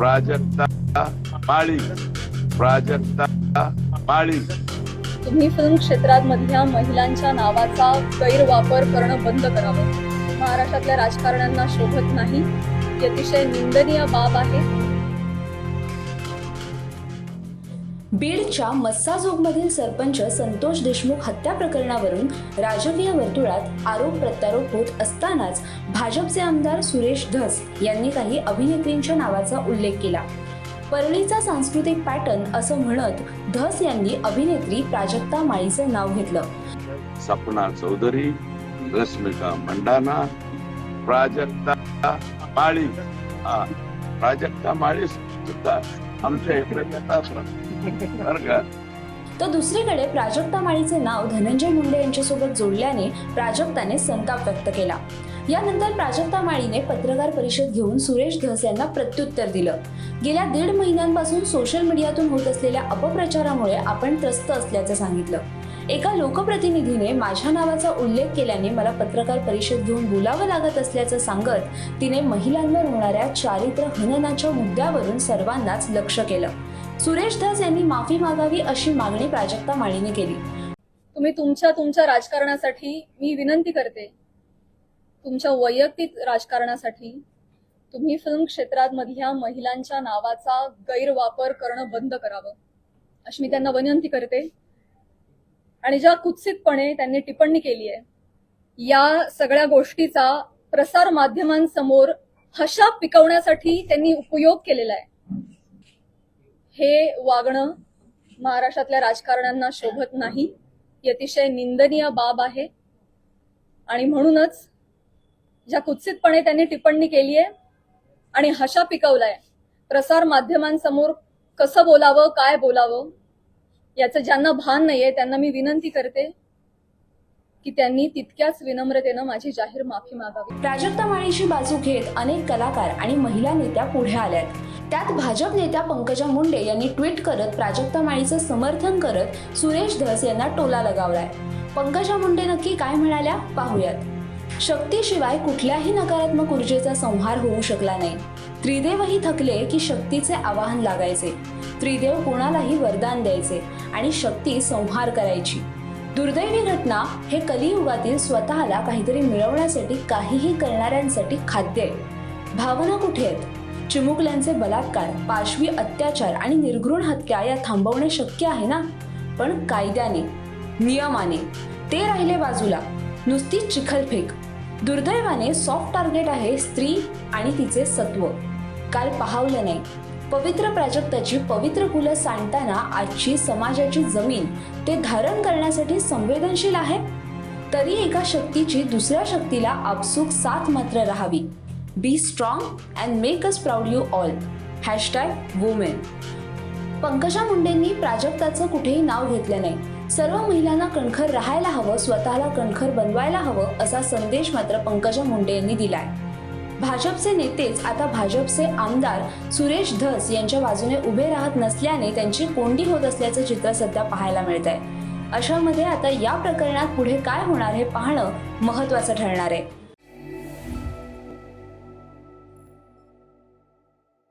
प्राजक्ता माळी, प्राजक्ता माळी. तुम्ही फिल्म क्षेत्रामधल्या महिलांच्या नावाचा गैरवापर करणं बंद करावं. महाराष्ट्रातल्या राजकारण्यांना शोभत नाही. ही अतिशय निंदनीय बाब आहे. बीडच्या मस्साजोगमधील सरपंच संतोष देशमुख हत्या प्रकरणावरून राजकीय वर्तुळात आरोप प्रत्यारोप होत असतानाच भाजपचे आमदार सुरेश धस यांनी काही अभिनेत्रींच्या नावाचा उल्लेख केला. परळीचा सांस्कृतिक पॅटर्न असं म्हणत धस यांनी अभिनेत्री प्राजक्ता माळीचं नाव घेतलं. सपना चौधरी, रश्मिका मंडाना, प्राजक्ता माळी. प्राजक्ता माळी सुद्धा आमच्या इकडे येतात. तर दुसरीकडे प्राजक्ता माळीचे नाव धनंजय मुंडे यांच्यासोबत जोडल्याने प्राजक्ताने संताप व्यक्त केला. यानंतर प्राजक्ता माळीने पत्रकार परिषद घेऊन सुरेश धस यांना प्रत्युत्तर दिलं. गेल्या 1.5 महिन्यांपासून सोशल मीडियातून होत असलेल्या अपप्रचारामुळे आपण त्रस्त असल्याचं सांगितलं. एका लोकप्रतिनिधीने माझ्या नावाचा उल्लेख केल्याने मला पत्रकार परिषद घेऊन बोलावं लागत असल्याचं सांगत तिने महिलांवर होणाऱ्या चारित्र्य हननाच्या मुद्द्यावरून सर्वांनाच लक्ष केलं. सुरेश धस यांनी माफी मागावी अशी मागणी प्राजक्ता माळीने केली. तुम्ही तुमच्या राजकारणासाठी मी विनंती करते, तुमच्या वैयक्तिक राजकारणासाठी तुम्ही फिल्म क्षेत्रामधल्या महिलांच्या नावाचा गैरवापर करणं बंद करावं अशी मी त्यांना विनंती करते. आणि ज्या कुत्सितपणे त्यांनी टिप्पणी केली आहे, या सगळ्या गोष्टीचा प्रसार माध्यमांसमोर हशा पिकवण्यासाठी त्यांनी उपयोग केलेला आहे. हे वागणं महाराष्ट्रातल्या राजकारण्यांना शोभत नाही. ही अतिशय निंदनीय बाब आहे. आणि म्हणूनच ज्या कुत्सितपणे त्यांनी टिप्पणी केली आहे आणि हशा पिकवलाय, प्रसार माध्यमांसमोर कसं बोलावं, काय बोलावं याचं ज्यांना भान नाहीये त्यांना मी विनंती करते की त्यांनी तितक्याच विनम्रतेनं माझी जाहीर माफी मागावी. प्राजक्ता माळीची बाजू घेत अनेक कलाकार आणि महिला नेत्या पुढे आल्यात. त्यात भाजप नेत्या पंकजा मुंडे यांनी ट्विट करत प्राजक्ता माळीचं समर्थन करत सुरेश धस यांना टोला लगावलाय. पंकजा मुंडे नक्की काय म्हणाल्या पाहूयात. शक्तीशिवाय कुठल्याही नकारात्मक ऊर्जेचा संहार होऊ शकला नाही. त्रिदेवही थकले की शक्तीचे आवाहन लागायचे. त्रिदेव कोणालाही वरदान द्यायचे आणि शक्ती संहार करायची. दुर्दैवी घटना हे कलियुगातील स्वतःला काहीतरी मिळवण्यासाठी काहीही करणाऱ्यांसाठी खाद्य आहे. भावना कुठे आहेत? चिमुकल्यांचे बलात्कार, पाशवी अत्याचार आणि निर्घृण हत्या या थांबवणे शक्य आहे ना, पण कायद्याने, नियमाने. ते राहिले बाजूला, नुसती चिखलफेक. दुर्दैवाने सॉफ्ट टार्गेट आहे स्त्री आणि तिचे सत्व. काल पाहावलं नाही. पवित्र प्राजक्ताची पवित्र फुलं सांडताना आजची समाजाची जमीन ते धारण करण्यासाठी संवेदनशील आहे. तरी एका शक्तीची दुसऱ्या शक्तीला आपसूक साथ मात्र राहावी. Be strong and make us proud you all. #Women. Pankaja मुंडेंनी प्राजक्ताचं कुठेही नाव घेतलं नाही. सर्व महिलांना कणखर राहायला हवं, स्वतःला कणखर बनवायला हवं असा संदेश मात्र पंकजा मुंडे यांनी दिलाय. भाजपचे नेतेच आता भाजपचे आमदार सुरेश धस यांच्या बाजूने उभे राहत नसल्याने त्यांची कोंडी होत असल्याचं चित्र सध्या पाहायला मिळत आहे. अशामध्ये आता या प्रकरणात पुढे काय होणार हे पाहणं महत्त्वाचं ठरणार आहे.